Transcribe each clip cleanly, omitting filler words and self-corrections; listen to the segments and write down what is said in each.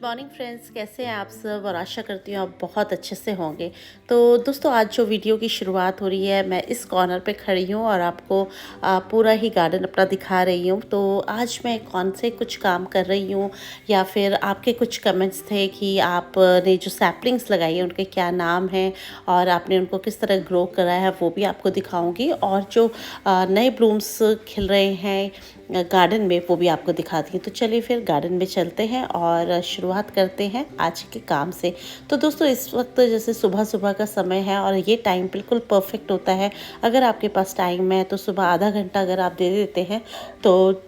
Morning friends, कैसे हैं आप सब। और आशा करती हूँ आप बहुत अच्छे से होंगे। तो दोस्तों, आज जो वीडियो की शुरुआत हो रही है, मैं इस कॉर्नर पे खड़ी हूँ और आपको पूरा ही गार्डन अपना दिखा रही हूँ। तो आज मैं कौन से कुछ काम कर रही हूँ या फिर आपके कुछ कमेंट्स थे कि आपने जो सैपलिंग्स लगाई है उनके क्या नाम हैं और आपने उनको किस तरह ग्रो करा है, वो भी आपको दिखाऊँगी। और जो नए ब्लूम्स खिल रहे हैं गार्डन में, वो भी आपको दिखाती हूँ। तो चलिए फिर गार्डन में चलते हैं और शुरुआत करते हैं आज के काम से। तो दोस्तों, इस वक्त जैसे सुबह सुबह का समय है और ये टाइम बिल्कुल परफेक्ट होता है। अगर आपके पास टाइम है तो सुबह आधा घंटा अगर आप दे देते हैं तो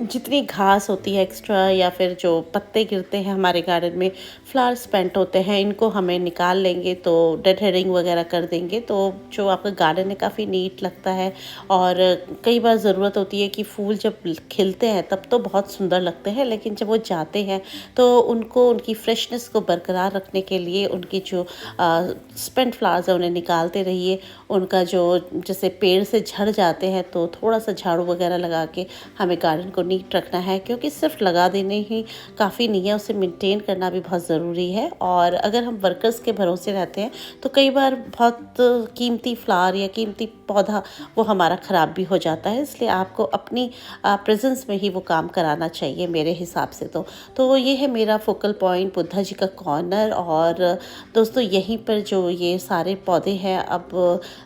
जितनी घास होती है एक्स्ट्रा या फिर जो पत्ते गिरते हैं हमारे गार्डन में, फ्लावर्स पेंट होते हैं, इनको हमें निकाल लेंगे तो डेड हेडिंग वगैरह कर देंगे, तो जो आपका गार्डन है काफ़ी नीट लगता है। और कई बार ज़रूरत होती है कि फूल जब खिलते हैं तब तो बहुत सुंदर लगते हैं, लेकिन जब वो जाते हैं तो उनको, उनकी फ्रेशनेस को बरकरार रखने के लिए उनकी जो स्पेंट फ्लावर्स है उन्हें निकालते रहिए। उनका जो जैसे पेड़ से झड़ जाते हैं तो थोड़ा सा झाड़ू वगैरह लगा के हमें गार्डन को नीट रखना है, क्योंकि सिर्फ लगा देने ही काफ़ी नहीं है, उसे मेंटेन करना भी बहुत ज़रूरी है। और अगर हम वर्कर्स के भरोसे रहते हैं तो कई बार बहुत कीमती फ्लावर या कीमती पौधा वो हमारा ख़राब भी हो जाता है। इसलिए आपको अपनी प्रेजेंस में ही वो काम कराना चाहिए मेरे हिसाब से। तो ये है मेरा फोकल पॉइंट, बुद्धा जी का कॉर्नर। और दोस्तों, यहीं पर जो ये सारे पौधे हैं, अब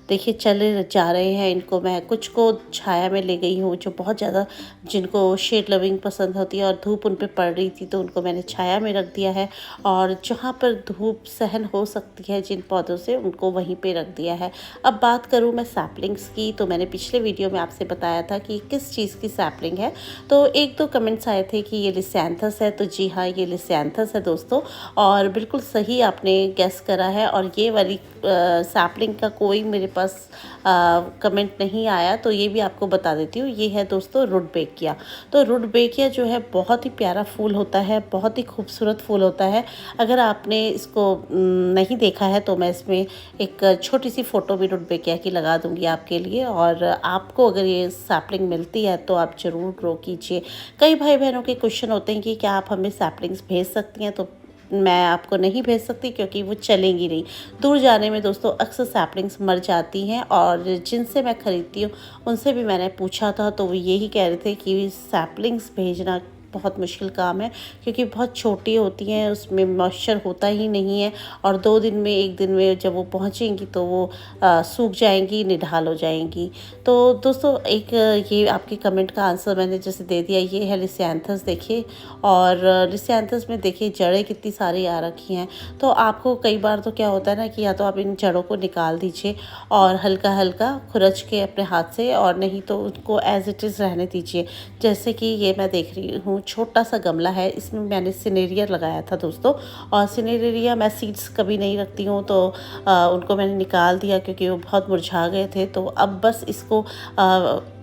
देखिए चले जा रहे हैं। इनको मैं कुछ को छाया में ले गई हूँ, जो बहुत ज़्यादा, जिनको शेड लविंग पसंद होती है और धूप उन पे पड़ रही थी, तो उनको मैंने छाया में रख दिया है। और जहाँ पर धूप सहन हो सकती है जिन पौधों से, उनको वहीं पे रख दिया है। अब बात करूँ मैं सैपलिंग्स की, तो मैंने पिछले वीडियो में आपसे बताया था कि किस चीज़ की सैपलिंग है। तो एक दो कमेंट्स आए थे कि ये लिसियांथस है। तो जी हाँ, ये लिसियांथस है दोस्तों, और बिल्कुल सही आपने गेस करा है। और ये वाली सैपलिंग का कोई मेरे पास कमेंट नहीं आया, तो ये भी आपको बता देती हूँ। ये है दोस्तों रुडबेकिया। तो रुडबेकिया जो है बहुत ही प्यारा फूल होता है, बहुत ही खूबसूरत फूल होता है। अगर आपने इसको नहीं देखा है तो मैं इसमें एक छोटी सी फ़ोटो भी रुडबेकिया की लगा दूंगी आपके लिए। और आपको अगर ये सैपलिंग मिलती है तो आप ज़रूर ग्रो कीजिए। कई भाई बहनों के क्वेश्चन होते हैं कि क्या आप हमें सैपलिंग्स भेज सकती हैं, तो मैं आपको नहीं भेज सकती क्योंकि वो चलेंगी नहीं। दूर जाने में दोस्तों अक्सर सैपलिंग्स मर जाती हैं। और जिनसे मैं ख़रीदती हूँ उनसे भी मैंने पूछा था, तो वो यही कह रहे थे कि सैपलिंग्स भेजना बहुत मुश्किल काम है, क्योंकि बहुत छोटी होती हैं, उसमें मॉइस्चर होता ही नहीं है। और 2 दिन में, 1 दिन में जब वो पहुँचेंगी तो वो सूख जाएंगी, निढाल हो जाएंगी। तो दोस्तों, एक ये आपके कमेंट का आंसर मैंने जैसे दे दिया। ये है लिसियांथस, देखिए। और लिसियांथस में देखिए जड़ें कितनी सारी आ रखी हैं। तो आपको कई बार तो क्या होता है ना कि या तो आप इन जड़ों को निकाल दीजिए और हल्का हल्का खुरच के अपने हाथ से, और नहीं तो उनको एज इट इज़ रहने दीजिए। जैसे कि ये मैं देख रही हूँ, छोटा सा गमला है, इसमें मैंने सिनेरिया लगाया था दोस्तों। और सिनेरिया मैं सीड्स कभी नहीं रखती हूँ, तो उनको मैंने निकाल दिया क्योंकि वो बहुत मुरझा गए थे। तो अब बस इसको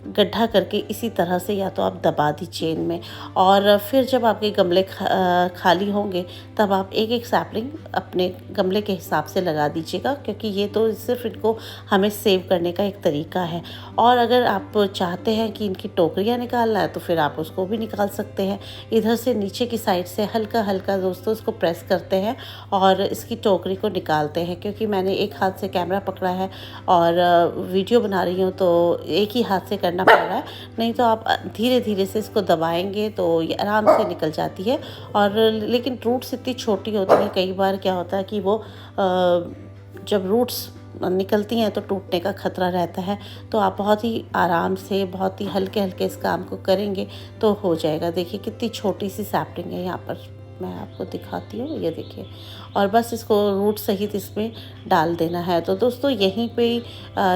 गड्ढा करके इसी तरह से या तो आप दबा दीजिए इनमें। और फिर जब आपके गमले खाली होंगे तब आप एक एक सैपलिंग अपने गमले के हिसाब से लगा दीजिएगा, क्योंकि ये तो सिर्फ इनको हमें सेव करने का एक तरीका है। और अगर आप चाहते हैं कि इनकी टोकरियाँ निकालना है तो फिर आप उसको भी निकाल सकते हैं। इधर से नीचे की साइड से हल्का हल्का दोस्तों इसको प्रेस करते हैं और इसकी टोकरी को निकालते हैं। क्योंकि मैंने एक हाथ से कैमरा पकड़ा है और वीडियो बना रही हूँ, तो एक ही हाथ से करना पड़ रहा है, नहीं तो आप धीरे धीरे से इसको दबाएंगे तो ये आराम से निकल जाती है। और लेकिन रूट्स इतनी छोटी होती हैं, कई बार क्या होता है कि वो जब रूट्स निकलती हैं तो टूटने का खतरा रहता है। तो आप बहुत ही आराम से, बहुत ही हल्के हल्के इस काम को करेंगे तो हो जाएगा। देखिए कितनी छोटी सी सैपलिंग है, यहाँ पर मैं आपको दिखाती हूँ, ये देखिए। और बस इसको रूट सहित इसमें डाल देना है। तो दोस्तों, यहीं पे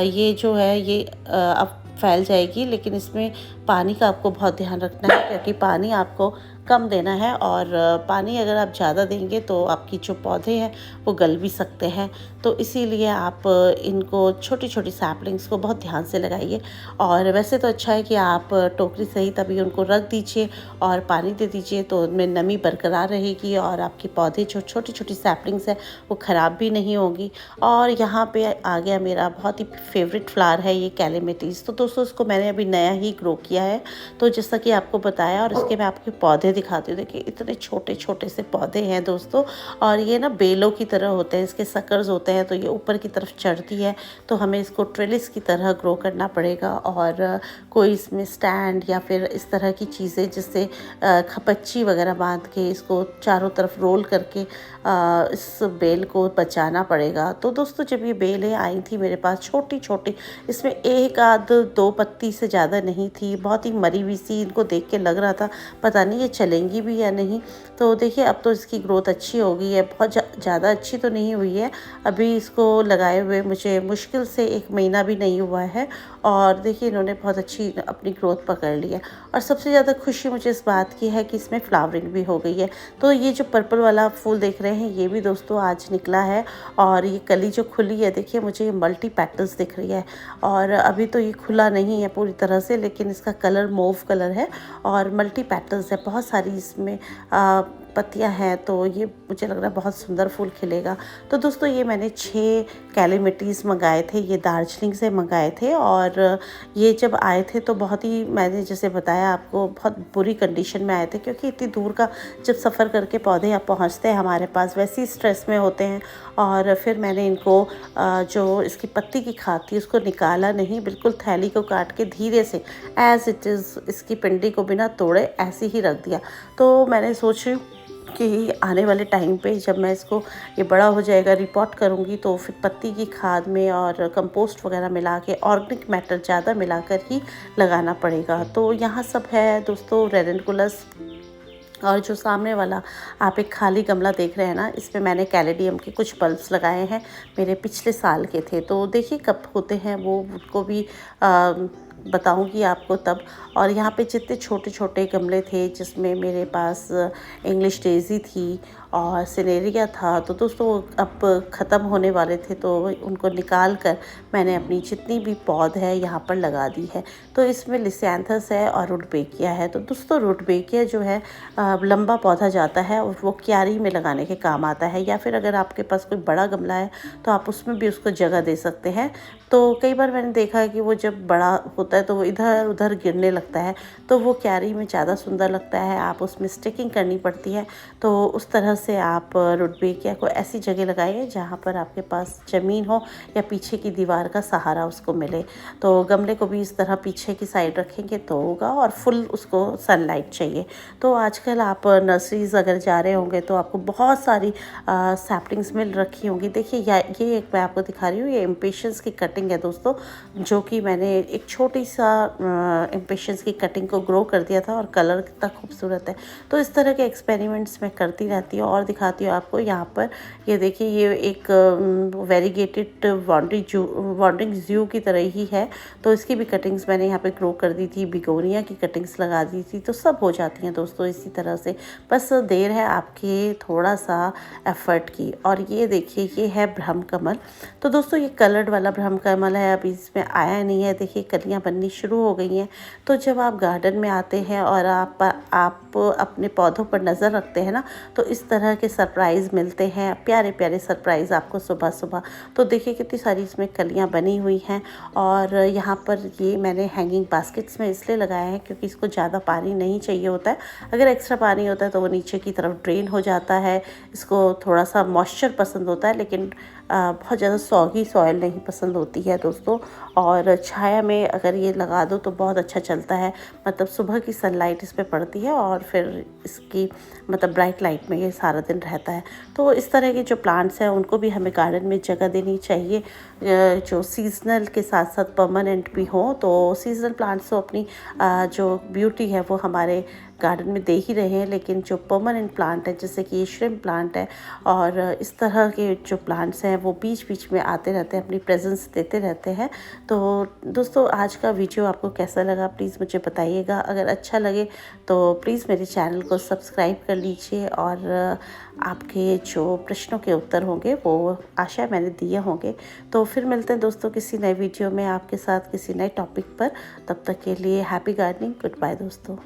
ये जो है ये अब फैल जाएगी, लेकिन इसमें पानी का आपको बहुत ध्यान रखना है, क्योंकि पानी आपको कम देना है। और पानी अगर आप ज़्यादा देंगे तो आपकी जो पौधे हैं वो गल भी सकते हैं। तो इसीलिए आप इनको छोटी छोटी सैपलिंग्स को बहुत ध्यान से लगाइए। और वैसे तो अच्छा है कि आप टोकरी सहित अभी उनको रख दीजिए और पानी दे दीजिए, तो उनमें नमी बरकरार रहेगी और आपके पौधे जो छोटी छोटी सैपलिंग्स हैं वो ख़राब भी नहीं होगी। और यहाँ पे आ गया मेरा बहुत ही फेवरेट फ्लावर है, ये कैलेमेटीज़। तो दोस्तों, इसको मैंने अभी नया ही ग्रो किया दिया है। तो जैसा कि आपको बताया, और इसके मैं आपके पौधे दिखाती हूँ। देखिए इतने छोटे छोटे से पौधे हैं दोस्तों, और ये ना बेलों की तरह होते हैं, इसके सकर्स होते हैं, तो ये ऊपर की तरफ चढ़ती है। तो हमें इसको ट्रेलिस की तरह ग्रो करना पड़ेगा, और कोई इसमें स्टैंड या फिर इस तरह की चीज़ें जिससे खपच्ची वगैरह बांध के इसको चारों तरफ रोल करके इस बेल को बचाना पड़ेगा। तो दोस्तों जब ये बेलें आई थी मेरे पास छोटी छोटी, इसमें एक आध दो पत्ती से ज़्यादा नहीं थी, बहुत ही मरी हुई सी, इनको देख के लग रहा था पता नहीं ये चलेंगी भी या नहीं। तो देखिए अब तो इसकी ग्रोथ अच्छी हो गई है, बहुत ज़्यादा अच्छी तो नहीं हुई है, अभी इसको लगाए हुए मुझे मुश्किल से 1 महीना भी नहीं हुआ है, और देखिए इन्होंने बहुत अच्छी अपनी ग्रोथ पकड़ ली है। और सबसे ज़्यादा खुशी मुझे इस बात की है कि इसमें फ्लावरिंग भी हो गई है। तो ये जो पर्पल वाला फूल देख रहे हैं ये भी दोस्तों आज निकला है, और ये कली जो खुली है देखिए मुझे ये मल्टी पेटल्स दिख रही है, और अभी तो ये खुला नहीं है पूरी तरह से, लेकिन इसका कलर मोव कलर है और मल्टी पेटल्स है, बहुत सारी इसमें पत्तियां हैं। तो ये मुझे लग रहा है बहुत सुंदर फूल खिलेगा। तो दोस्तों ये मैंने 6 कैलीमिटीज़ मंगाए थे, ये दार्जिलिंग से मंगाए थे, और ये जब आए थे तो बहुत ही, मैंने जैसे बताया आपको, बहुत बुरी कंडीशन में आए थे, क्योंकि इतनी दूर का जब सफ़र करके पौधे आप पहुँचते हैं हमारे पास वैसे ही स्ट्रेस में होते हैं। और फिर मैंने इनको जो इसकी पत्ती की खाद थी उसको निकाला नहीं, बिल्कुल थैली को काट के धीरे से एज़ इट इज़ इसकी पिंडी को बिना तोड़े ऐसे ही रख दिया। तो मैंने सोच रही हूँ कि आने वाले टाइम पे जब मैं इसको, ये बड़ा हो जाएगा, रिपोर्ट करूँगी, तो फिर पत्ती की खाद में और कंपोस्ट वगैरह मिला के ऑर्गेनिक मैटर ज़्यादा मिलाकर ही लगाना पड़ेगा। तो यहाँ सब है दोस्तों रेडेंकुलस। और जो सामने वाला आप एक खाली गमला देख रहे हैं ना, इसमें मैंने कैलेडियम के कुछ बल्ब्स लगाए हैं, मेरे पिछले साल के थे। तो देखिए कब होते हैं वो, उनको भी बताऊंगी आपको तब। और यहाँ पे जितने छोटे छोटे गमले थे जिसमें मेरे पास इंग्लिश डेज़ी थी और सिनेरिया था, तो दोस्तों अब ख़त्म होने वाले थे, तो उनको निकाल कर मैंने अपनी जितनी भी पौध है यहाँ पर लगा दी है। तो इसमें लिसियांथस है और रुडबेकिया है। तो दोस्तों रुडबेकिया जो है लंबा पौधा जाता है और वो क्यारी में लगाने के काम आता है, या फिर अगर आपके पास कोई बड़ा गमला है तो आप उसमें भी उसको जगह दे सकते हैं। तो कई बार मैंने देखा है कि वो जब बड़ा होता है तो वो इधर उधर गिरने लगता है, तो वो क्यारी में ज़्यादा सुंदर लगता है, आप उसमें स्टिकिंग करनी पड़ती है। तो उस तरह से आप रुडबेकिया को ऐसी जगह लगाइए जहाँ पर आपके पास ज़मीन हो या पीछे की दीवार का सहारा उसको मिले। तो गमले को भी इस तरह पीछे की साइड रखेंगे तो होगा, और फुल उसको सनलाइट चाहिए। तो आजकल आप नर्सरीज़ अगर जा रहे होंगे तो आपको बहुत सारी सैपलिंग्स मिल रखी होंगी। देखिए ये एक मैं आपको दिखा रही हूँ, ये इम्पेशंस की कटिंग है दोस्तों, जो कि मैंने एक छोटी सा इम्पेशंस की कटिंग को ग्रो कर दिया था, और कलर कितना खूबसूरत है। तो इस तरह के एक्सपेरिमेंट्स मैं करती रहती हूँ। और दिखाती हूँ आपको यहाँ पर, ये देखिए ये एक वेरीगेटेड वॉन्डिंग ज़्यू की तरह ही है। तो इसकी भी कटिंग्स मैंने यहाँ पे ग्रो कर दी थी, बिगोनिया की कटिंग्स लगा दी थी। तो सब हो जाती हैं दोस्तों इसी तरह से, बस देर है आपके थोड़ा सा एफर्ट की। और ये देखिए ये है ब्रह्म कमल। तो दोस्तों ये कलर्ड वाला ब्रह्म कमल है, अभी इसमें आया नहीं है, देखिए कलियाँ बननी शुरू हो गई हैं। तो जब आप गार्डन में आते हैं और आप अपने पौधों पर नज़र रखते हैं ना, तो इस तरह के सरप्राइज़ मिलते हैं, प्यारे प्यारे सरप्राइज़ आपको सुबह सुबह। तो देखिए कितनी सारी इसमें कलियाँ बनी हुई हैं। और यहाँ पर ये मैंने हैंगिंग बास्केट्स में इसलिए लगाया है क्योंकि इसको ज़्यादा पानी नहीं चाहिए होता है, अगर एक्स्ट्रा पानी होता है तो वो नीचे की तरफ ड्रेन हो जाता है। इसको थोड़ा सा मॉइस्चर पसंद होता है, लेकिन बहुत ज़्यादा सॉगी सॉइल नहीं पसंद होती है दोस्तों। और छाया में अगर ये लगा दो तो बहुत अच्छा चलता है, मतलब सुबह की सनलाइट इस पर पड़ती है और फिर इसकी मतलब ब्राइट लाइट में ये सारा दिन रहता है। तो इस तरह के जो प्लांट्स हैं उनको भी हमें गार्डन में जगह देनी चाहिए, जो सीजनल के साथ साथ परमानेंट भी हो। तो सीजनल प्लांट्स तो अपनी जो ब्यूटी है वो हमारे गार्डन में दे ही रहे हैं, लेकिन जो परमानेंट प्लांट है जैसे कि ये श्रिम्प प्लांट है और इस तरह के जो प्लांट्स हैं वो बीच बीच में आते रहते हैं, अपनी प्रेजेंस देते रहते हैं। तो दोस्तों आज का वीडियो आपको कैसा लगा प्लीज़ मुझे बताइएगा। अगर अच्छा लगे तो प्लीज़ मेरे चैनल को सब्सक्राइब कर लीजिए, और आपके जो प्रश्नों के उत्तर होंगे वो आशा मैंने दिए होंगे। तो फिर मिलते हैं दोस्तों किसी नए वीडियो में आपके साथ किसी नए टॉपिक पर। तब तक के लिए हैप्पी गार्डनिंग, गुड बाय दोस्तों।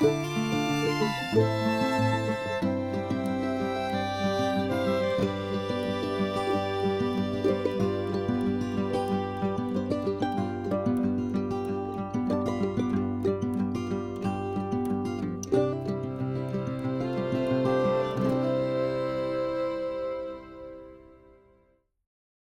है।